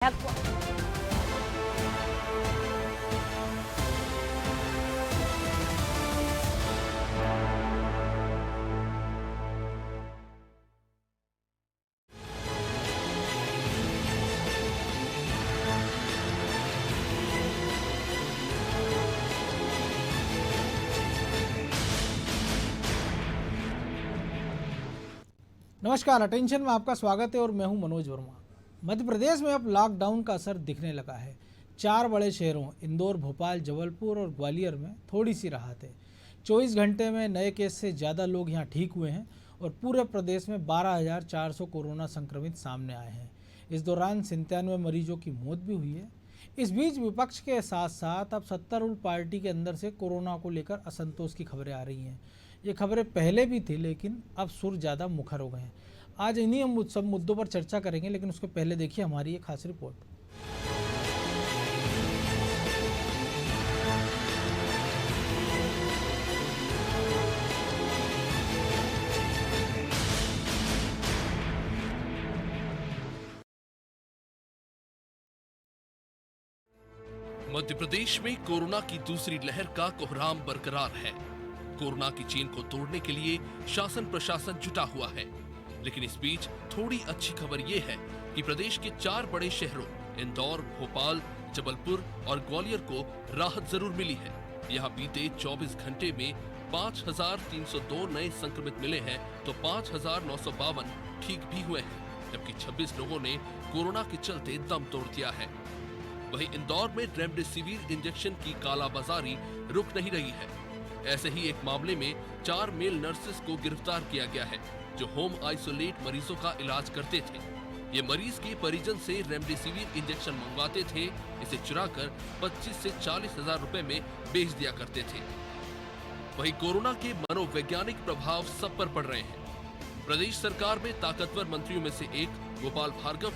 नमस्कार, अटेंशन में आपका स्वागत है और मैं हूं मनोज वर्मा। मध्य प्रदेश में अब लॉकडाउन का असर दिखने लगा है। 4 बड़े शहरों इंदौर, भोपाल, जबलपुर और ग्वालियर में थोड़ी सी राहत है। 24 घंटे में नए केस से ज़्यादा लोग यहां ठीक हुए हैं और पूरे प्रदेश में 12,400 कोरोना संक्रमित सामने आए हैं। इस दौरान 97 मरीजों की मौत भी हुई है। इस बीच विपक्ष के साथ साथ अब सत्तारूढ़ पार्टी के अंदर से कोरोना को लेकर असंतोष की खबरें आ रही हैं। ये खबरें पहले भी थी, लेकिन अब सुर ज़्यादा मुखर हो गए हैं। आज इन्हीं हम सब मुद्दों पर चर्चा करेंगे, लेकिन उसके पहले देखिए हमारी एक खास रिपोर्ट। मध्य प्रदेश में कोरोना की दूसरी लहर का कोहराम बरकरार है। कोरोना की चेन को तोड़ने के लिए शासन प्रशासन जुटा हुआ है, लेकिन इस बीच थोड़ी अच्छी खबर ये है कि प्रदेश के 4 बड़े शहरों इंदौर, भोपाल, जबलपुर और ग्वालियर को राहत जरूर मिली है। यहाँ बीते 24 घंटे में 5,302 नए संक्रमित मिले हैं, तो 5,952 ठीक भी हुए हैं, जबकि 26 लोगों ने कोरोना के चलते दम तोड़ दिया है। वहीं इंदौर में रेमडेसिविर इंजेक्शन की कालाबाजारी रुक नहीं रही है। ऐसे ही एक मामले में 4 मेल नर्सेस को गिरफ्तार किया गया है, जो होम आइसोलेट मरीजों का इलाज करते थे। ये मरीज के परिजन से रेमडेसिविर इंजेक्शन मंगवाते थे, इसे चुराकर 25 से 40 हजार रुपए में बेच दिया करते थे। वहीं कोरोना के मनोवैज्ञानिक प्रभाव सब पर पड़ रहे हैं। प्रदेश सरकार में ताकतवर मंत्रियों में से एक गोपाल भार्गव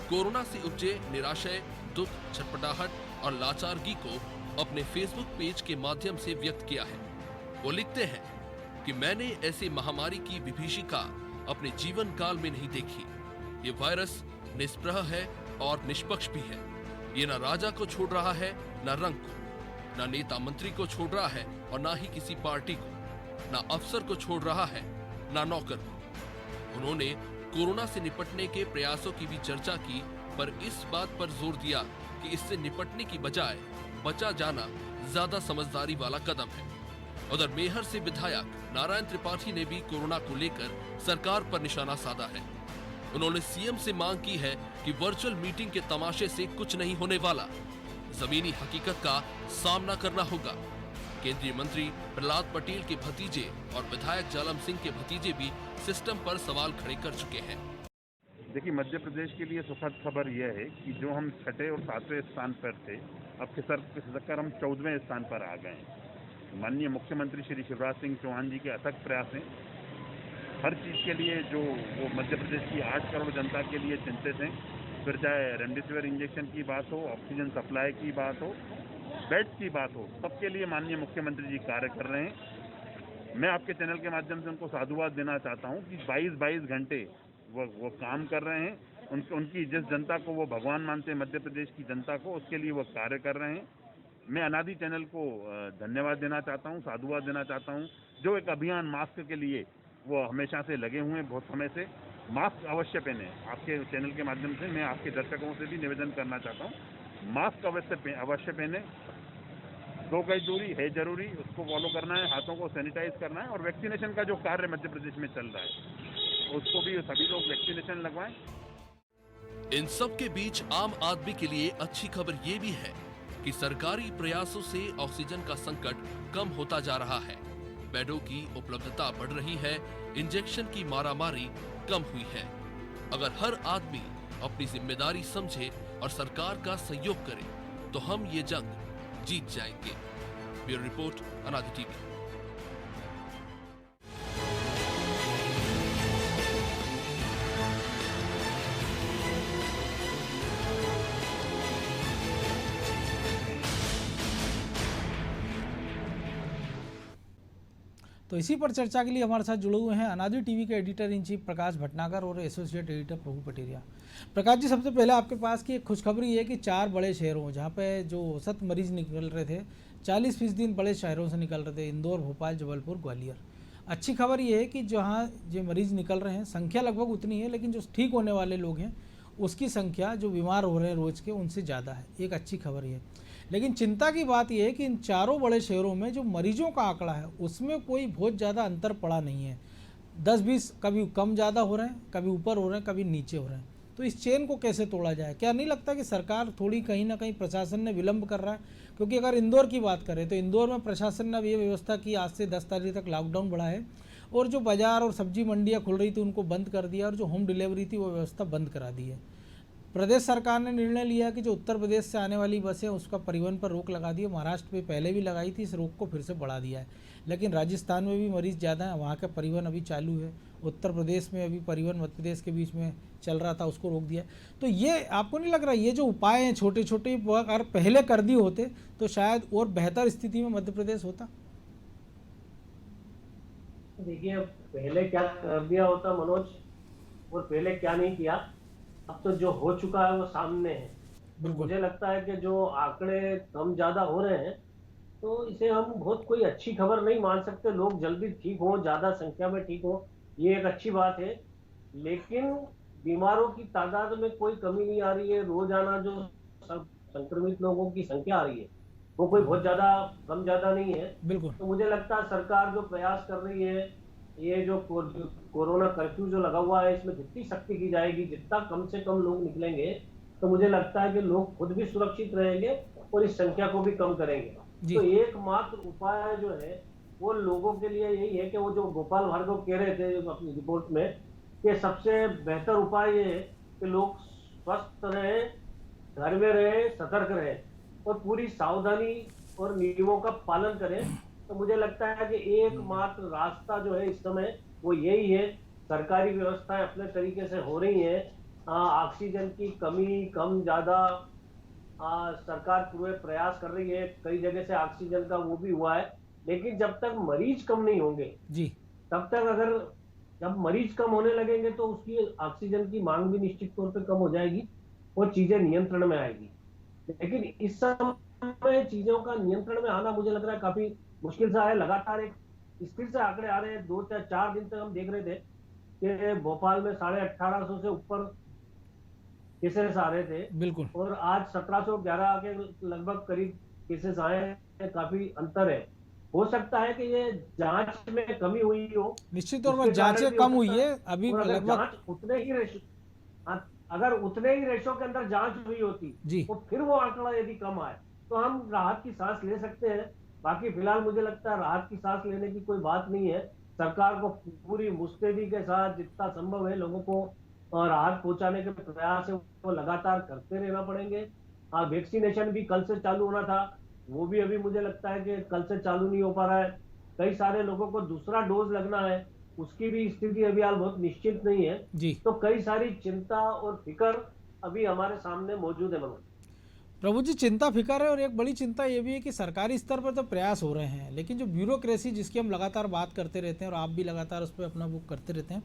कोरोना से उपजे निराशय, दुख, छटपटाहट और लाचारगी को अपने फेसबुक पेज के माध्यम से व्यक्त किया है। वो लिखते हैं कि मैंने ऐसी महामारी की विभीषिका अपने जीवन काल में नहीं देखी। ये वायरस निष्प्रह है और निष्पक्ष भी है। ये न राजा को छोड़ रहा है, न रंग को, न नेता मंत्री को छोड़ रहा है और न ही किसी पार्टी को, न अफसर को छोड़ रहा है, न नौकर को। उन्होंने कोरोना से निपटने के प्रयासों की भी चर्चा की, पर इस बात पर जोर दिया कि इससे निपटने की बजाय बचा जाना ज्यादा समझदारी वाला कदम है। उधर मेहर से विधायक नारायण त्रिपाठी ने भी कोरोना को लेकर सरकार पर निशाना साधा है। उन्होंने सीएम से मांग की है कि वर्चुअल मीटिंग के तमाशे से कुछ नहीं होने वाला, जमीनी हकीकत का सामना करना होगा। केंद्रीय मंत्री प्रहलाद पटेल के भतीजे और विधायक जालम सिंह के भतीजे भी सिस्टम पर सवाल खड़े कर चुके हैं। देखिए, मध्य प्रदेश के लिए सुखद खबर यह है कि जो हम 6ठे और 7वें स्थान पर थे, अब खिसक हम 14वें स्थान पर आ गए हैं। माननीय मुख्यमंत्री श्री शिवराज सिंह चौहान जी के अथक प्रयास हैं। हर चीज़ के लिए जो वो मध्य प्रदेश की 8 करोड़ जनता के लिए चिंतित हैं, फिर चाहे रेमडेसिविर इंजेक्शन की बात हो, ऑक्सीजन सप्लाई की बात हो, बेड्स की बात हो, सबके लिए माननीय मुख्यमंत्री जी कार्य कर रहे हैं। मैं आपके चैनल के माध्यम से उनको साधुवाद देना चाहता हूँ कि 22 घंटे वो काम कर रहे हैं। उनकी जिस जनता को वो भगवान मानते हैं, मध्य प्रदेश की जनता को, उसके लिए वो कार्य कर रहे हैं। मैं अनादि चैनल को धन्यवाद देना चाहता हूँ, साधुवाद देना चाहता हूँ, जो एक अभियान मास्क के लिए वो हमेशा से लगे हुए हैं, बहुत समय से। मास्क अवश्य पहने। आपके चैनल के माध्यम से मैं आपके दर्शकों से भी निवेदन करना चाहता हूँ, मास्क अवश्य पहने। 2 गज दूरी है जरूरी, उसको फॉलो करना है, हाथों को सैनिटाइज करना है, और वैक्सीनेशन का जो कार्य मध्य प्रदेश में चल रहा है उसको भी सभी लोग वैक्सीनेशन लगवाएं। इन सब के बीच आम आदमी के लिए अच्छी खबर ये भी है कि सरकारी प्रयासों से ऑक्सीजन का संकट कम होता जा रहा है। बेडों की उपलब्धता बढ़ रही है, इंजेक्शन की मारामारी कम हुई है। अगर हर आदमी अपनी जिम्मेदारी समझे और सरकार का सहयोग करे, तो हम ये जंग जीत जाएंगे। ब्यूरो रिपोर्ट, अनादि टीवी। तो इसी पर चर्चा के लिए हमारे साथ जुड़े हुए हैं अनादि टीवी के एडिटर इन चीफ प्रकाश भटनागर और एसोसिएट एडिटर प्रभु पटेरिया। प्रकाश जी, सबसे पहले आपके पास की एक खुशखबरी है कि 4 बड़े शहरों जहाँ पे जो औसत मरीज निकल रहे थे 40% बड़े शहरों से निकल रहे थे, इंदौर, भोपाल, जबलपुर, ग्वालियर। अच्छी खबर ये है कि जहाँ जो मरीज निकल रहे हैं संख्या लगभग उतनी है, लेकिन जो ठीक होने वाले लोग हैं उसकी संख्या जो बीमार हो रहे हैं रोज़ के उनसे ज़्यादा है। एक अच्छी खबर ये, लेकिन चिंता की बात यह है कि इन चारों बड़े शहरों में जो मरीजों का आंकड़ा है उसमें कोई बहुत ज़्यादा अंतर पड़ा नहीं है। 10-20 कभी कम ज़्यादा हो रहे हैं, कभी ऊपर हो रहे हैं, कभी नीचे हो रहे हैं। तो इस चेन को कैसे तोड़ा जाए? क्या नहीं लगता कि सरकार थोड़ी कहीं ना कहीं प्रशासन ने विलंब कर रहा है? क्योंकि अगर इंदौर की बात करें तो इंदौर में प्रशासन ने अब ये व्यवस्था की, आज से 10 तारीख तक लॉकडाउन बढ़ा है और जो बाज़ार और सब्जी मंडियाँ खुल रही थी उनको बंद कर दिया और जो होम डिलीवरी थी वो व्यवस्था बंद करा दी है। प्रदेश सरकार ने निर्णय लिया कि जो उत्तर प्रदेश से आने वाली बसें उसका परिवहन पर रोक लगा दी है। महाराष्ट्र में पहले भी लगाई थी, इस रोक को फिर से बढ़ा दिया है। लेकिन राजस्थान में भी मरीज़ ज़्यादा हैं, वहाँ का परिवहन अभी चालू है। उत्तर प्रदेश में अभी परिवहन मध्य प्रदेश के बीच में चल रहा था, उसको रोक दिया। तो ये आपको नहीं लग रहा ये जो उपाय हैं छोटे छोटे, अगर पहले कर दिए होते तो शायद और बेहतर स्थिति में मध्य प्रदेश होता? देखिए, पहले क्या कर दिया होता मनोज, और पहले क्या नहीं किया, अब तो जो हो चुका है वो सामने है। बिल्कुल। मुझे लगता है कि जो आंकड़े कम ज्यादा हो रहे हैं तो इसे हम बहुत कोई अच्छी खबर नहीं मान सकते। लोग जल्दी ठीक हो, ज्यादा संख्या में ठीक हो, ये एक अच्छी बात है, लेकिन बीमारों की तादाद में कोई कमी नहीं आ रही है। रोजाना जो संक्रमित लोगों की संख्या आ रही है वो कोई बहुत ज्यादा कम ज्यादा नहीं है। बिल्कुल। तो मुझे लगता है सरकार जो प्रयास कर रही है, ये जो कोरोना कर्फ्यू जो लगा हुआ है, इसमें जितनी सख्ती की जाएगी, जितना कम से कम लोग निकलेंगे, तो मुझे लगता है कि लोग खुद भी सुरक्षित रहेंगे और इस संख्या को भी कम करेंगे। तो एकमात्र उपाय जो है वो लोगों के लिए यही है कि वो जो गोपाल भार्गव कह रहे थे अपनी रिपोर्ट में कि सबसे बेहतर उपाय ये है कि लोग स्वस्थ रहे, घर में रहे, सतर्क रहे और पूरी सावधानी और नियमों का पालन करें। तो मुझे लगता है कि एकमात्र रास्ता जो है इस समय वो यही है। सरकारी व्यवस्थाएं अपने तरीके से हो रही हैं, ऑक्सीजन की कमी कम ज्यादा सरकार पूरे प्रयास कर रही है, कई जगह से ऑक्सीजन का वो भी हुआ है। लेकिन जब तक मरीज कम नहीं होंगे जी, तब तक, अगर जब मरीज कम होने लगेंगे तो उसकी ऑक्सीजन की मांग भी निश्चित तौर पे कम हो जाएगी और चीजें नियंत्रण में आएगी। लेकिन इस समय चीजों का नियंत्रण में आना मुझे लग रहा है काफी मुश्किल सा है। लगातार एक स्थिर से आंकड़े आ रहे हैं। 2-4 दिन तक हम देख रहे थे कि भोपाल में 1850 से ऊपर केसेस आ रहे थे। बिल्कुल। और आज 1711 के लगभग करीब केसेस आए हैं। काफी अंतर है। हो सकता है कि ये जांच में कमी हुई हो, निश्चित तौर पर जांचें कम हुई है अभी लगभग। अगर उतने ही रेशो के अंदर जांच हुई होती जी, तो फिर वो आंकड़ा यदि कम आए तो हम राहत की सांस ले सकते हैं। बाकी फिलहाल मुझे लगता है राहत की सांस लेने की कोई बात नहीं है। सरकार को पूरी मुस्तैदी के साथ जितना संभव है लोगों को राहत पहुंचाने के प्रयास है वो लगातार करते रहना पड़ेंगे। वैक्सीनेशन भी कल से चालू होना था, वो भी अभी मुझे लगता है कि कल से चालू नहीं हो पा रहा है। कई सारे लोगों को दूसरा डोज लगना है, उसकी भी स्थिति अभी हाल बहुत निश्चित नहीं है जी। तो कई सारी चिंता और फिक्र अभी हमारे सामने मौजूद है मनोज। प्रभु जी, चिंता फिक्र है और एक बड़ी चिंता ये भी है कि सरकारी स्तर पर तो प्रयास हो रहे हैं, लेकिन जो ब्यूरोक्रेसी जिसकी हम लगातार बात करते रहते हैं और आप भी लगातार उस पर अपना बुक करते रहते हैं,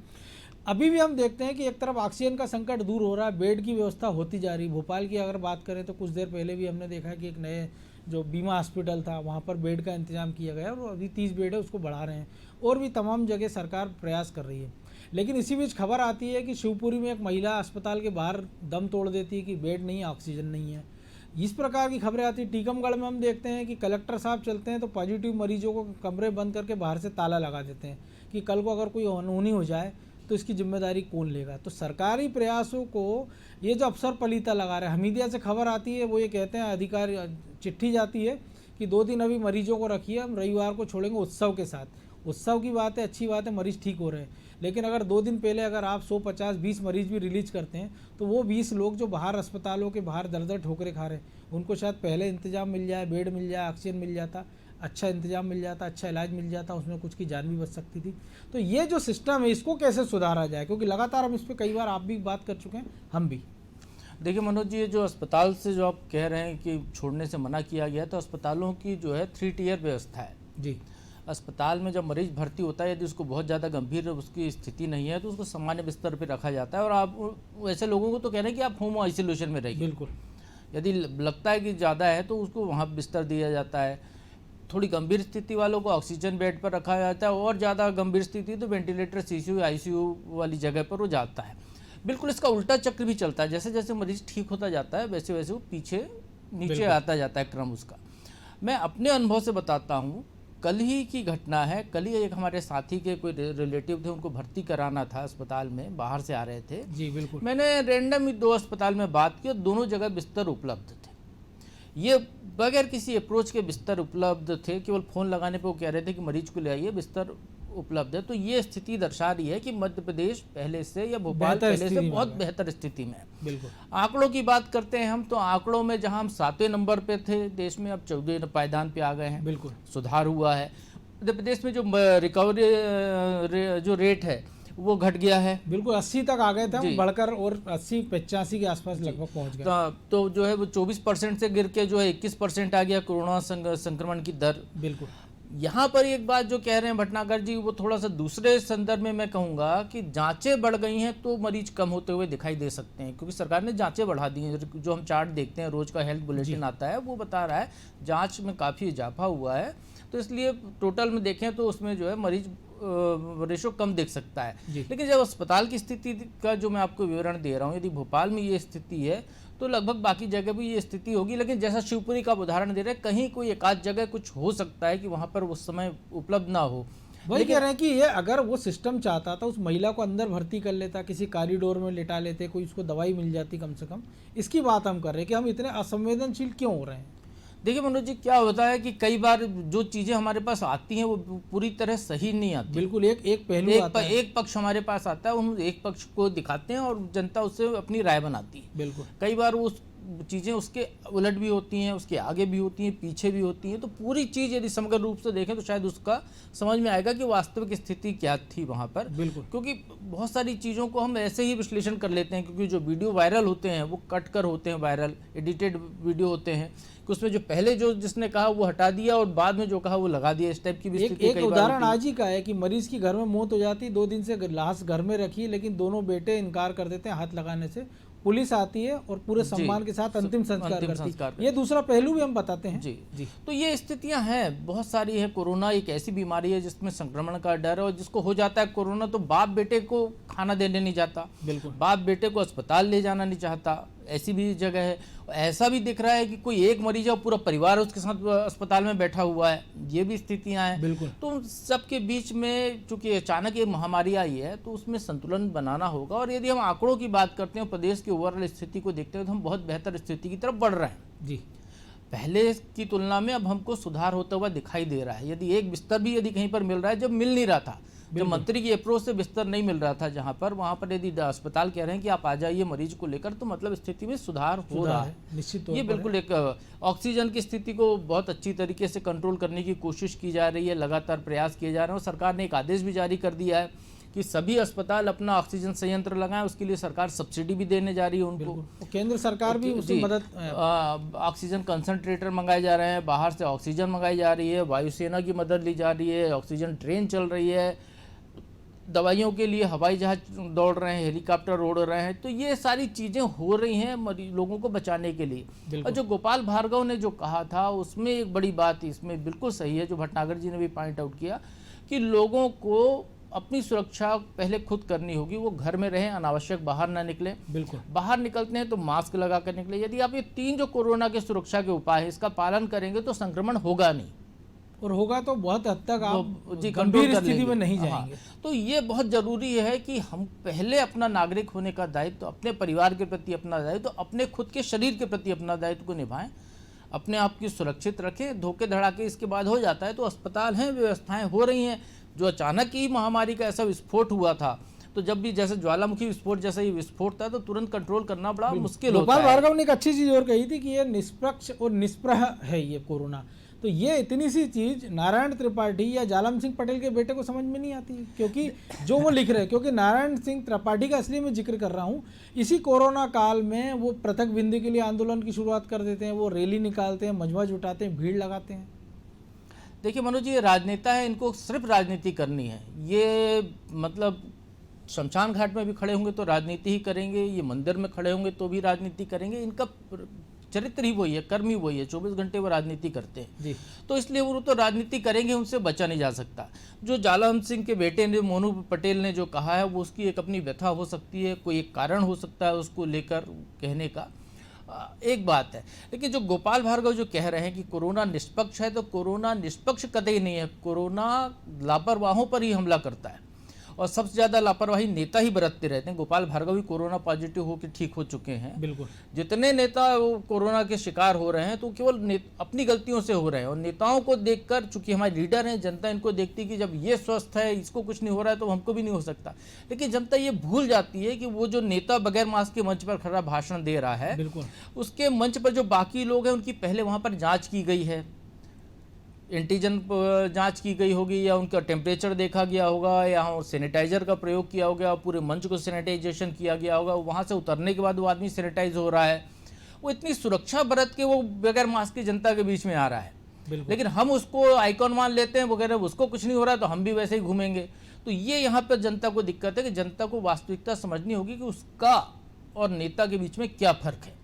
अभी भी हम देखते हैं कि एक तरफ ऑक्सीजन का संकट दूर हो रहा है, बेड की व्यवस्था होती जा रही। भोपाल की अगर बात करें तो कुछ देर पहले भी हमने देखा कि एक नए जो बीमा हॉस्पिटल था वहाँ पर बेड का इंतजाम किया गया और अभी 30 बेड है, उसको बढ़ा रहे हैं। और भी तमाम जगह सरकार प्रयास कर रही है। लेकिन इसी बीच खबर आती है कि शिवपुरी में एक महिला अस्पताल के बाहर दम तोड़ देती है कि बेड नहीं है, ऑक्सीजन नहीं है। इस प्रकार की खबरें आती है। टीकमगढ़ में हम देखते हैं कि कलेक्टर साहब चलते हैं तो पॉजिटिव मरीजों को कमरे बंद करके बाहर से ताला लगा देते हैं कि कल को अगर कोई अनहोनी हो जाए तो इसकी जिम्मेदारी कौन लेगा। तो सरकारी प्रयासों को ये जो अफसर पलीता लगा रहे हैं। हमीदिया से खबर आती है, वो ये कहते हैं, अधिकारी चिट्ठी जाती है कि 2 दिन अभी मरीजों को रखिए, हम रविवार को छोड़ेंगे उत्सव के साथ। उत्सव की बात है, अच्छी बात है, मरीज ठीक हो रहे हैं, लेकिन अगर 2 दिन पहले अगर आप 100-50-20 मरीज भी रिलीज करते हैं तो वो 20 लोग जो बाहर अस्पतालों के बाहर दर ठोकरे खा रहे हैं उनको शायद पहले इंतजाम मिल जाए, बेड मिल जाए, ऑक्सीजन मिल जाता, अच्छा इंतजाम मिल जाता, अच्छा इलाज मिल जाता, उसमें कुछ की जान भी बच सकती थी। तो ये जो सिस्टम है इसको कैसे सुधारा जाए, क्योंकि लगातार हम इस पर कई बार आप भी बात कर चुके हैं, हम भी। देखिए मनोज जी, ये जो अस्पताल से जो आप कह रहे हैं कि छोड़ने से मना किया गया है, तो अस्पतालों की जो है 3 टियर व्यवस्था है। जी। अस्पताल में जब मरीज भर्ती होता है, यदि उसको बहुत ज़्यादा गंभीर उसकी स्थिति नहीं है तो उसको सामान्य बिस्तर पर रखा जाता है, और आप वैसे लोगों को तो कह रहे हैं कि आप होम आइसोलेशन में रहिए। बिल्कुल। यदि लगता है कि ज़्यादा है तो उसको वहाँ बिस्तर दिया जाता है। थोड़ी गंभीर स्थिति वालों को ऑक्सीजन बेड पर रखा जाता है, और ज़्यादा गंभीर स्थिति तो वेंटिलेटर, सीसीयू, आईसीयू वाली जगह पर वो जाता है। बिल्कुल इसका उल्टा चक्र भी चलता है, जैसे जैसे मरीज ठीक होता जाता है वैसे वैसे वो पीछे नीचे आता जाता है क्रम उसका। मैं अपने अनुभव से बताता हूँ, कल ही की घटना है। कल ही एक हमारे साथी के कोई रिलेटिव थे, उनको भर्ती कराना था अस्पताल में, बाहर से आ रहे थे जी बिल्कुल। मैंने रैंडम 2 अस्पताल में बात की और दोनों जगह बिस्तर उपलब्ध थे। ये बगैर किसी अप्रोच के बिस्तर उपलब्ध थे, केवल फ़ोन लगाने पे वो कह रहे थे कि मरीज को ले आइए, बिस्तर उपलब्ध है। तो ये स्थिति दर्शा रही है कि मध्य प्रदेश पहले से या भोपाल पहले से बहुत बेहतर स्थिति में है। बिल्कुल। आंकड़ों की बात करते हैं हम, तो आंकड़ों में जहां हम 7वें नंबर पे थे देश में, अब 14वें पायदान पे आ गए हैं। बिल्कुल सुधार हुआ है। मध्य प्रदेश में जो रिकवरी जो रेट है वो घट गया है। बिल्कुल 80 तक आ गए थे हम, बढ़कर और 80-85 के आसपास लगभग पहुंच गए। तो जो है वो 24% से गिर के जो है 21% आ गया कोरोना संक्रमण की दर। बिल्कुल। यहाँ पर एक बात जो कह रहे हैं भटनागर जी, वो थोड़ा सा दूसरे संदर्भ में मैं कहूँगा कि जांचें बढ़ गई हैं तो मरीज कम होते हुए दिखाई दे सकते हैं, क्योंकि सरकार ने जांचें बढ़ा दी हैं। जो हम चार्ट देखते हैं, रोज का हेल्थ बुलेटिन आता है, वो बता रहा है जांच में काफ़ी इजाफा हुआ है। तो इसलिए टोटल में देखें तो उसमें जो है मरीज रेशो कम दिख सकता है। लेकिन जब अस्पताल की स्थिति का जो मैं आपको विवरण दे रहा हूँ, यदि भोपाल में ये स्थिति है तो लगभग बाकी जगह भी ये स्थिति होगी। लेकिन जैसा शिवपुरी का उदाहरण दे रहे हैं, कहीं कोई एक आध जगह कुछ हो सकता है कि वहाँ पर उस समय उपलब्ध ना हो। वही कह रहे हैं कि ये अगर वो सिस्टम चाहता था, उस महिला को अंदर भर्ती कर लेता, किसी कॉरिडोर में लेटा लेते, कोई उसको दवाई मिल जाती कम से कम। इसकी बात हम कर रहे हैं कि हम इतने असंवेदनशील क्यों हो रहे हैं। देखिए मनोज जी, क्या होता है कि कई बार जो चीज़ें हमारे पास आती हैं वो पूरी तरह सही नहीं आती। बिल्कुल एक पहलू आता है, एक पक्ष हमारे पास आता है, हम एक पक्ष को दिखाते हैं और जनता उससे अपनी राय बनाती है। बिल्कुल। कई बार वो चीज़ें उसके उलट भी होती हैं, उसके आगे भी होती हैं, पीछे भी होती हैं। तो पूरी चीज़ यदि समग्र रूप से देखें तो शायद उसका समझ में आएगा कि वास्तविक स्थिति क्या थी वहाँ पर। बिल्कुल। क्योंकि बहुत सारी चीज़ों को हम ऐसे ही विश्लेषण कर लेते हैं, क्योंकि जो वीडियो वायरल होते हैं वो कट कर होते हैं, वायरल एडिटेड वीडियो होते हैं, कि उसमें जो पहले जो जिसने कहा वो हटा दिया और बाद में जो कहा वो लगा दिया। इस टाइप की भी स्थिति एक उदाहरण आज ही का है कि मरीज की घर में मौत हो जाती, 2 दिन से लाश घर में रखी, लेकिन दोनों बेटे इनकार कर देते हैं हाथ लगाने से। पुलिस आती है और पूरे सम्मान के साथ अंतिम संस्कार करती है। ये दूसरा पहलू भी हम बताते हैं। जी। तो ये स्थितियां हैं, बहुत सारी है। कोरोना एक ऐसी बीमारी है जिसमें संक्रमण का डर है, और जिसको हो जाता है कोरोना तो बाप बेटे को खाना देने नहीं जाता, बिल्कुल, बाप बेटे को अस्पताल ले जाना नहीं चाहता, ऐसी भी जगह है। ऐसा भी दिख रहा है कि कोई एक मरीज है और पूरा परिवार उसके साथ अस्पताल में बैठा हुआ है, ये भी स्थितियां हैं। बिल्कुल। तो सबके बीच में चूंकि अचानक ये महामारी आई है तो उसमें संतुलन बनाना होगा। और यदि हम आंकड़ों की बात करते हैं, प्रदेश की ओवरऑल स्थिति को देखते हैं, तो हम बहुत बेहतर स्थिति की तरफ बढ़ रहे हैं जी। पहले की तुलना में अब हमको सुधार होता हुआ दिखाई दे रहा है। यदि एक बिस्तर भी यदि कहीं पर मिल रहा है, जब मिल नहीं रहा था, जब मंत्री की अप्रोच से बिस्तर नहीं मिल रहा था जहां पर, वहां पर यदि अस्पताल कह रहे हैं कि आप आ जाइए मरीज को लेकर, तो मतलब स्थिति में सुधार हो रहा है निश्चित तौर ये पर। बिल्कुल एक ऑक्सीजन की स्थिति को बहुत अच्छी तरीके से कंट्रोल करने की कोशिश की जा रही है, लगातार प्रयास किए जा रहे हैं। और सरकार ने एक आदेश भी जारी कर दिया है कि सभी अस्पताल अपना ऑक्सीजन संयंत्र लगाएं, उसके लिए सरकार सब्सिडी भी देने जा रही है उनको। केंद्र सरकार भी उसकी मदद, ऑक्सीजन कंसंट्रेटर मंगाए जा रहे हैं, बाहर से ऑक्सीजन मंगाई जा रही है, वायुसेना की मदद ली जा रही है, ऑक्सीजन ट्रेन चल रही है, दवाइयों के लिए हवाई जहाज दौड़ रहे हैं, हेलीकॉप्टर उड़ रहे हैं। तो ये सारी चीज़ें हो रही हैं लोगों को बचाने के लिए। और जो गोपाल भार्गव ने जो कहा था उसमें एक बड़ी बात इसमें बिल्कुल सही है, जो भटनागर जी ने भी पॉइंट आउट किया कि लोगों को अपनी सुरक्षा पहले खुद करनी होगी। वो घर में रहें, अनावश्यक बाहर ना निकलें। बिल्कुल। बाहर निकलते हैं तो मास्क लगा कर निकले। यदि आप ये 3 जो कोरोना के सुरक्षा के उपाय है इसका पालन करेंगे तो संक्रमण होगा नहीं, और होगा तो बहुत हद तक आप जी गंभीर स्थिति में नहीं जाएंगे। तो ये बहुत जरूरी है कि हम पहले अपना नागरिक होने का दायित्व, अपने परिवार के प्रति अपना दायित्व, अपने खुद के शरीर के प्रति अपना दायित्व को निभाएं, अपने आप की सुरक्षित रखें। धोखे धड़ाके इसके बाद हो जाता है तो अस्पताल हैं, व्यवस्थाएं हो रही हैं। जो अचानक ही महामारी का ऐसा विस्फोट हुआ था, तो जब भी जैसे ज्वालामुखी विस्फोट जैसा ही विस्फोट था तो तुरंत कंट्रोल करना बड़ा मुश्किल होता है। गोपाल भार्गव ने एक अच्छी चीज और कही थी कि ये निष्पक्ष और निष्प्रह है ये कोरोना। तो ये इतनी सी चीज नारायण त्रिपाठी या जालम सिंह पटेल के बेटे को समझ में नहीं आती, क्योंकि जो वो लिख रहे हैं, क्योंकि नारायण सिंह त्रिपाठी का इसलिए मैं जिक्र कर रहा हूँ, इसी कोरोना काल में वो पृथक बिंदी के लिए आंदोलन की शुरुआत कर देते हैं, वो रैली निकालते हैं, मजमा जुटाते हैं, भीड़ लगाते हैं। देखिए मनोज जी, ये राजनेता है, इनको सिर्फ राजनीति करनी है। ये मतलब शमशान घाट में भी खड़े होंगे तो राजनीति ही करेंगे, ये मंदिर में खड़े होंगे तो भी राजनीति करेंगे। इनका चरित्र ही वही है, कर्म ही वही है, 24 घंटे वो राजनीति करते हैं जी। तो इसलिए वो तो राजनीति करेंगे, उनसे बचा नहीं जा सकता। जो जालम सिंह के बेटे ने, मोनू पटेल ने जो कहा है, वो उसकी एक अपनी व्यथा हो सकती है, कोई एक कारण हो सकता है उसको लेकर कहने का, एक बात है। लेकिन जो गोपाल भार्गव जो कह रहे हैं कि कोरोना निष्पक्ष है, तो कोरोना निष्पक्ष कतई नहीं है। कोरोना लापरवाहों पर ही हमला करता है और सबसे ज़्यादा लापरवाही नेता ही बरतते रहते हैं। गोपाल भार्गव भी कोरोना पॉजिटिव होकर ठीक हो चुके हैं। बिल्कुल। जितने नेता वो कोरोना के शिकार हो रहे हैं तो केवल अपनी गलतियों से हो रहे हैं। और नेताओं को देखकर, चूंकि हमारे लीडर हैं, जनता इनको देखती कि जब ये स्वस्थ है, इसको कुछ नहीं हो रहा है, तो हमको भी नहीं हो सकता। लेकिन जनता ये भूल जाती है कि वो जो नेता बगैर मास्क के मंच पर खड़ा भाषण दे रहा है, बिल्कुल, उसके मंच पर जो बाकी लोग हैं उनकी पहले वहाँ पर जाँच की गई है, एंटीजन जांच की गई होगी, या उनका टेम्परेचर देखा गया होगा, या सैनिटाइजर का प्रयोग किया होगा, पूरे मंच को सैनिटाइजेशन किया गया होगा। वहाँ से उतरने के बाद वो आदमी सैनिटाइज हो रहा है, वो इतनी सुरक्षा बरत के वो बगैर मास्क की जनता के बीच में आ रहा है। लेकिन हम उसको आइकॉन मान लेते हैं वगैरह, उसको कुछ नहीं हो रहा है तो हम भी वैसे ही घूमेंगे। तो ये यहाँ पर जनता को दिक्कत है कि जनता को वास्तविकता समझनी होगी कि उसका और नेता के बीच में क्या फर्क है।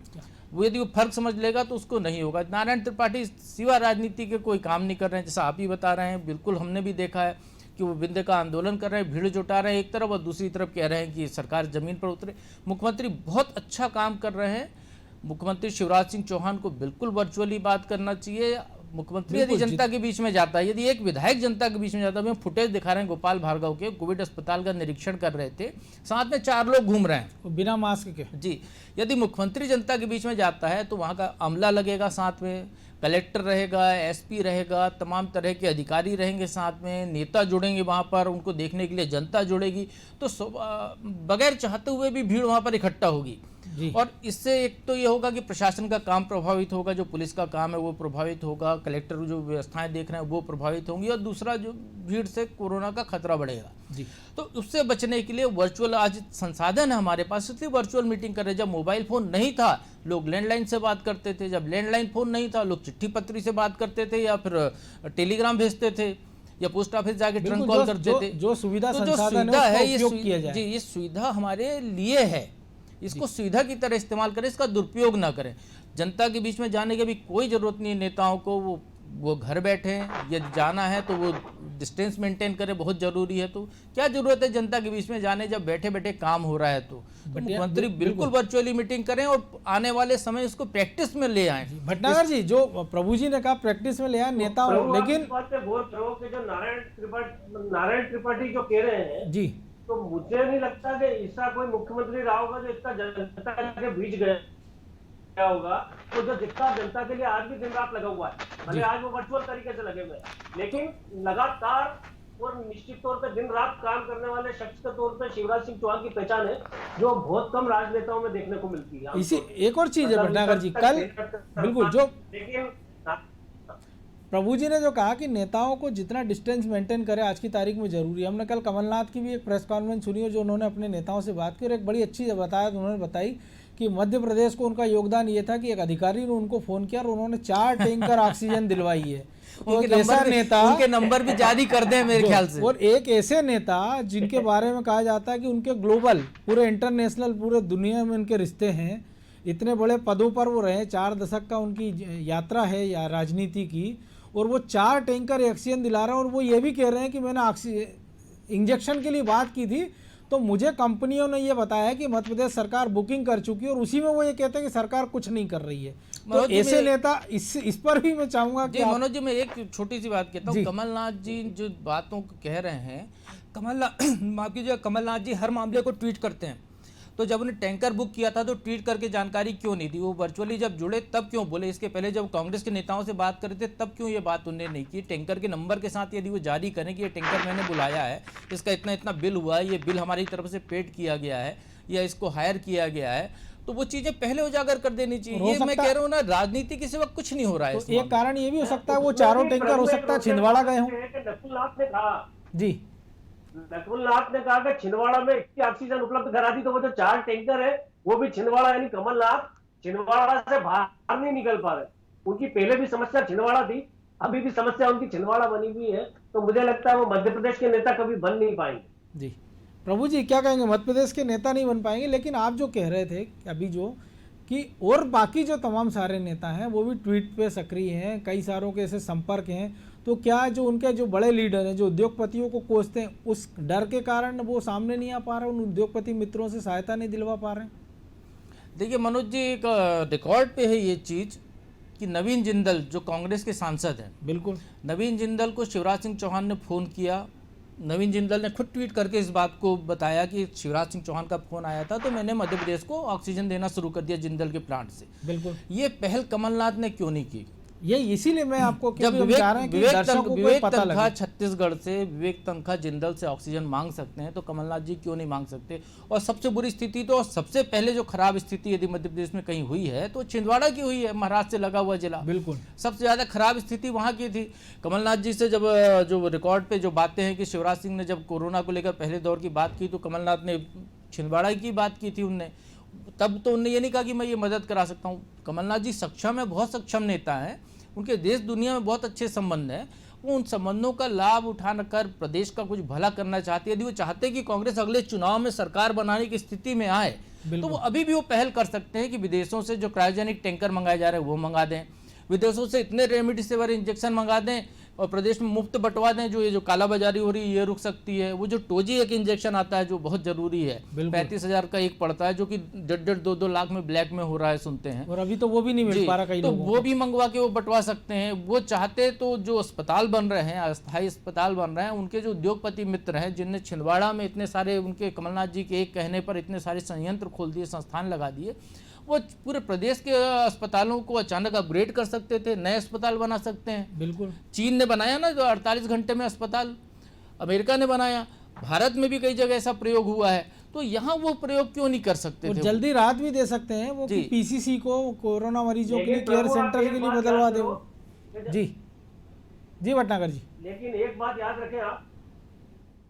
वो यदि वो फर्क समझ लेगा तो उसको नहीं होगा। नारायण त्रिपाठी सिवा राजनीति के कोई काम नहीं कर रहे हैं, जैसा आप ही बता रहे हैं। बिल्कुल, हमने भी देखा है कि वो विंध्य का आंदोलन कर रहे हैं, भीड़ जुटा रहे हैं एक तरफ, और दूसरी तरफ कह रहे हैं कि सरकार जमीन पर उतरे। मुख्यमंत्री बहुत अच्छा काम कर रहे हैं। मुख्यमंत्री शिवराज सिंह चौहान को बिल्कुल वर्चुअली बात करना चाहिए। मुख्यमंत्री यदि जनता के बीच में जाता है, यदि एक विधायक जनता के बीच में जाता है, हम फुटेज दिखा रहे हैं गोपाल भार्गव के, कोविड अस्पताल का निरीक्षण कर रहे थे, साथ में 4 लोग घूम रहे हैं बिना मास्क के। जी। यदि मुख्यमंत्री जनता के बीच में जाता है तो वहाँ का अमला लगेगा, साथ में कलेक्टर रहेगा, एसपी रहेगा, तमाम तरह के अधिकारी रहेंगे, साथ में नेता जुड़ेंगे वहाँ पर, उनको देखने के लिए जनता जुड़ेगी, तो बगैर चाहते हुए भी भीड़ वहाँ पर इकट्ठा होगी। और इससे एक तो ये होगा कि प्रशासन का काम प्रभावित होगा, जो पुलिस का काम है वो प्रभावित होगा, कलेक्टर जो व्यवस्थाएं देख रहे हैं वो प्रभावित होंगी, और दूसरा जो भीड़ से कोरोना का खतरा बढ़ेगा जी। तो उससे बचने के लिए वर्चुअल आज संसाधन है हमारे पास, इसलिए वर्चुअल मीटिंग कर रहे हैं। जब मोबाइल फोन नहीं था, लोग लैंडलाइन से बात करते थे। जब लैंडलाइन फोन नहीं था, लोग चिट्ठी पत्री से बात करते थे, या फिर टेलीग्राम भेजते थे, या पोस्ट ऑफिस जाके ट्रंक कॉल करते थे। जो सुविधा है, ये सुविधा हमारे लिए है, इसको सुविधा की तरह इस्तेमाल करें, इसका दुरुपयोग ना करें। जनता के बीच में जाने की भी कोई जरूरत नहीं है नेताओं को। वो घर बैठे हैं, यदि जाना है तो वो डिस्टेंस मेंटेन करें, बहुत जरूरी है। तो क्या जरूरत है जनता के बीच में जाने, जब बैठे बैठे काम हो रहा है। तो मुख्यमंत्री बिल्कुल वर्चुअली मीटिंग करें और आने वाले समय इसको प्रैक्टिस में ले आए। भटनागर जी, जो प्रभु जी ने कहा प्रैक्टिस में ले आए नेताओं, लेकिन जो नारायण त्रिपाठी जो कह रहे हैं जी, तो मुझे नहीं लगता कि ऐसा कोई मुख्यमंत्री रहा होगा जो इतना जनता के बीच गया होगा। तो जो जितना जनता के लिए आज भी दिन रात लगा हुआ है, भले आज वो वर्चुअल तरीके से लगे हुए हैं, लेकिन लगातार और निश्चित तौर पे दिन रात काम करने वाले शख्स के तौर पे शिवराज सिंह चौहान की पहचान है, जो बहुत कम राजनेताओं में देखने को मिलती है। इसी एक और चीज है भटनागर जी, कल बिल्कुल जो लेकिन प्रभु जी ने जो कहा कि नेताओं को जितना डिस्टेंस मेंटेन करे आज की तारीख में जरूरी है। हमने कल कमलनाथ की भी एक प्रेस कॉन्फ्रेंस सुनी है, जो उन्होंने अपने नेताओं से बात की और एक बड़ी अच्छी बताया। तो उन्होंने बताई कि मध्य प्रदेश को उनका योगदान ये था कि एक अधिकारी ने उनको फोन किया और उन्होंने 4 टैंकर ऑक्सीजन दिलवाई है। तो एक ऐसा नेता, उनके नंबर भी जारी कर दें मेरे ख्याल से। और एक ऐसे नेता जिनके बारे में कहा जाता है कि उनके ग्लोबल, पूरे इंटरनेशनल, पूरे दुनिया में उनके रिश्ते हैं, इतने बड़े पदों पर वो रहे, 4 दशक का उनकी यात्रा है या राजनीति की, और वो 4 टैंकर ऑक्सीजन दिला रहे हैं। और वो ये भी कह रहे हैं कि मैंने इंजेक्शन के लिए बात की थी तो मुझे कंपनियों ने ये बताया है कि मध्य प्रदेश सरकार बुकिंग कर चुकी है, और उसी में वो ये कहते हैं कि सरकार कुछ नहीं कर रही है। तो ऐसे नेता, इस पर भी मैं चाहूंगा कि मनोज जी, मैं एक छोटी सी बात कहता हूँ। कमलनाथ जी जो बातों को कह रहे हैं, कमलनाथ जी हर मामले को ट्वीट करते हैं। तो जब उन्हें टैंकर बुक किया था तो ट्वीट करके जानकारी क्यों नहीं दी? वो वर्चुअली जब जुड़े तब क्यों बोले? इसके पहले जब कांग्रेस के नेताओं से बात कर रहे थे तब क्यों ये बात उन्होंने नहीं की? टैंकर के नंबर के साथ यदि वो जारी करें कि ये टैंकर मैंने बुलाया है, इसका इतना इतना बिल हुआ है, ये बिल हमारी तरफ से पेड किया गया है या इसको हायर किया गया है, तो वो चीजें पहले उजागर कर देनी चाहिए। ये मैं कह रहा हूँ ना, राजनीति के सिवा कुछ नहीं हो रहा है। तो एक कारण ये भी हो सकता है वो 4 टैंकर हो सकता है छिंदवाड़ा गए हों जी। नकुलनाथ ने कहा कि छिंदवाड़ा में इतनी ऑक्सीजन उपलब्ध करा दी, तो वो जो 4 टैंकर है वो भी छिंदवाड़ा, यानी कमलनाथ छिंदवाड़ा से बाहर नहीं निकल पा रहे। उनकी पहले भी समस्या छिंदवाड़ा थी, अभी भी समस्या उनकी छिंदवाड़ा बनी हुई है, तो मुझे लगता है वो मध्य प्रदेश के नेता कभी बन नहीं पाएंगे। जी प्रभु जी क्या कहेंगे, मध्य प्रदेश के नेता नहीं बन पाएंगे, लेकिन आप जो कह रहे थे अभी जो कि और बाकी जो तमाम सारे नेता हैं वो भी ट्वीट पे सक्रिय हैं, कई सारों के ऐसे संपर्क हैं, तो क्या जो उनके जो बड़े लीडर हैं जो उद्योगपतियों को कोसते हैं उस डर के कारण वो सामने नहीं आ पा रहे, उन उद्योगपति मित्रों से सहायता नहीं दिलवा पा रहे हैं? देखिए मनोज जी, एक रिकॉर्ड पे है ये चीज़ कि नवीन जिंदल जो कांग्रेस के सांसद हैं, बिल्कुल नवीन जिंदल को शिवराज सिंह चौहान ने फ़ोन किया। नवीन जिंदल ने खुद ट्वीट करके इस बात को बताया कि शिवराज सिंह चौहान का फ़ोन आया था तो मैंने मध्य प्रदेश को ऑक्सीजन देना शुरू कर दिया जिंदल के प्लांट से। बिल्कुल ये पहल कमलनाथ ने क्यों नहीं की? ये इसीलिए मैं आपको जब क्योंकि हम चाह रहे हैं कि दर्शकों को विवेक पता तनखा लगे। छत्तीसगढ़ से, विवेक तनखा जिंदल से ऑक्सीजन मांग सकते हैं तो कमलनाथ जी क्यों नहीं मांग सकते? और सबसे बुरी स्थिति तो सबसे पहले जो खराब स्थिति यदि मध्य प्रदेश में कहीं हुई है तो छिंदवाड़ा की हुई है, महाराष्ट्र से लगा हुआ जिला। बिल्कुल सबसे ज़्यादा खराब स्थिति वहाँ की थी। कमलनाथ जी से जब जो रिकॉर्ड पे जो बातें हैं कि शिवराज सिंह ने जब कोरोना को लेकर पहले दौर की बात की तो कमलनाथ ने छिंदवाड़ा की बात की थी उनने, तब तो उनने ये नहीं कहा कि मैं ये मदद करा सकता हूँ। कमलनाथ जी सक्षम है, बहुत सक्षम नेता हैं, उनके देश दुनिया में बहुत अच्छे संबंध हैं, वो उन संबंधों का लाभ उठाकर प्रदेश का कुछ भला करना चाहती है। यदि वो चाहते हैं कि कांग्रेस अगले चुनाव में सरकार बनाने की स्थिति में आए तो वो अभी भी वो पहल कर सकते हैं कि विदेशों से जो क्रायोजेनिक टैंकर मंगाए जा रहे हैं वो मंगा दें, विदेशों से इतने रेमडेसिविर इंजेक्शन मंगा दें और प्रदेश में मुफ्त बंटवा दें, जो ये जो कालाबाजारी हो रही है ये रुक सकती है। वो जो टोजी एक इंजेक्शन आता है जो बहुत जरूरी है, 35,000 का एक पड़ता है, जो कि 1.5-2 लाख में ब्लैक में हो रहा है सुनते हैं, और अभी तो वो भी नहीं मिल पा रहा कई तो लोगों वो भी मंगवा के वो बंटवा सकते हैं। वो चाहते तो जो अस्पताल बन रहे हैं, अस्थायी अस्पताल बन रहे हैं, उनके जो उद्योगपति मित्र हैं जिनने छिंदवाड़ा में इतने सारे, उनके कमलनाथ जी के एक कहने पर इतने सारे संयंत्र खोल दिए, संस्थान लगा दिए, वो पूरे प्रदेश के अस्पतालों को अचानक अपग्रेड कर सकते थे, नए अस्पताल बना सकते हैं। बिल्कुल चीन ने बनाया ना जो 48 घंटे में अस्पताल, अमेरिका ने बनाया, भारत में भी कई जगह ऐसा प्रयोग हुआ है, तो यहाँ वो प्रयोग क्यों नहीं कर सकते और थे? जल्दी राहत भी दे सकते हैं वो कि पीसीसी को कोरोना मरीजों के लिए केयर सेंटर के लिए बदलवा दे वो। जी जी भटनागर जी, लेकिन एक बात याद रखें आप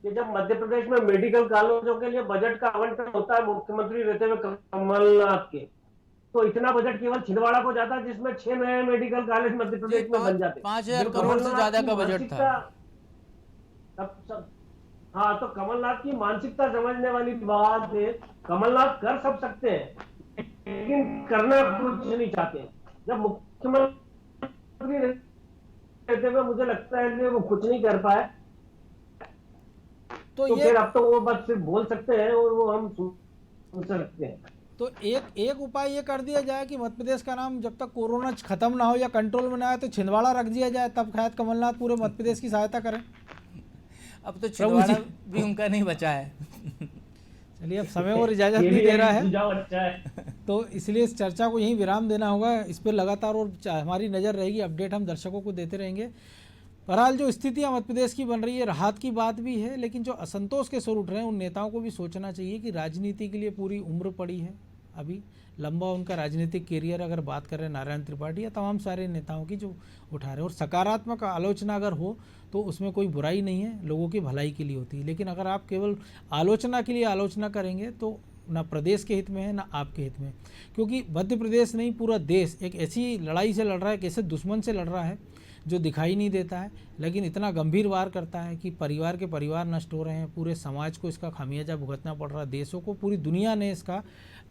कि जब मध्य प्रदेश में मेडिकल कॉलेजों के लिए बजट का आवंटन होता है मुख्यमंत्री रहते हुए कमलनाथ के, तो इतना बजट केवल छिंदवाड़ा को जाता है जिसमें 6 नए मेडिकल कॉलेज मध्य प्रदेश में बन जाते। 5,000 करोड़ से ज्यादा का बजट था। हाँ, तो कमलनाथ की मानसिकता समझने वाली बात है। कमलनाथ कर सब सकते हैं लेकिन करना कुछ नहीं चाहते। जब मुख्यमंत्री रहते हुए मुझे लगता है कि वो कुछ नहीं कर पाए, तो फिर अब तो वो बस सिर्फ बोल सकते हैं और वो हम सुन सकते हैं। तो एक उपाय ये कर दिया जाए कि मध्य प्रदेश का नाम जब तक कोरोना खत्म ना हो या कंट्रोल में ना आए तो छिंदवाड़ा रख दिया जाए, तब शायद कमलनाथ पूरे मध्य प्रदेश की सहायता करें। अब तो छिंदवाड़ा भी उनका नहीं बचा है। चलिए अब समय और इजाजत नहीं दे रहा है तो इसलिए इस चर्चा को यहीं विराम देना होगा। इस पर लगातार और हमारी नज़र रहेगी, अपडेट हम दर्शकों को देते रहेंगे। बहरहाल जो स्थितियां मध्य प्रदेश की बन रही है, राहत की बात भी है, लेकिन जो असंतोष के सुर उठ रहे हैं उन नेताओं को भी सोचना चाहिए कि राजनीति के लिए पूरी उम्र पड़ी है, अभी लंबा उनका राजनीतिक कैरियर, अगर बात करें नारायण त्रिपाठी या तमाम सारे नेताओं की जो उठा रहे हैं, और सकारात्मक आलोचना अगर हो तो उसमें कोई बुराई नहीं है, लोगों की भलाई के लिए होती है। लेकिन अगर आप केवल आलोचना के लिए आलोचना करेंगे तो ना प्रदेश के हित में है ना आपके हित में, क्योंकि मध्य प्रदेश नहीं पूरा देश एक ऐसी लड़ाई से लड़ रहा है, एक ऐसे दुश्मन से लड़ रहा है जो दिखाई नहीं देता है लेकिन इतना गंभीर वार करता है कि परिवार के परिवार नष्ट हो रहे हैं, पूरे समाज को इसका खामियाजा भुगतना पड़ रहा है, देशों को, पूरी दुनिया ने इसका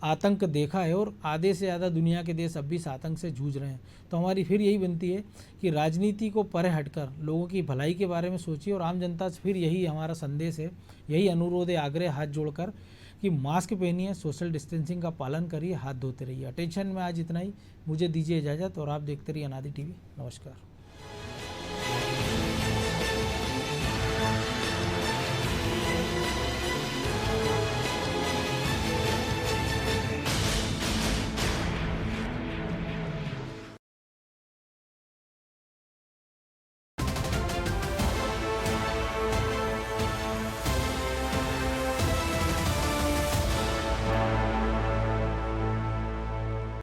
आतंक देखा है और आधे से ज़्यादा दुनिया के देश अब भी इस आतंक से जूझ रहे हैं। तो हमारी फिर यही विनती है कि राजनीति को परे हटकर लोगों की भलाई के बारे में सोचिए, और आम जनता से फिर यही हमारा संदेश है, यही अनुरोध है, आग्रह हाथ जोड़कर कि मास्क पहनिए, सोशल डिस्टेंसिंग का पालन करिए, हाथ धोते रहिए। अटेंशन में आज इतना ही, मुझे दीजिए इजाज़त और आप देखते रहिए अनादि टीवी। नमस्कार।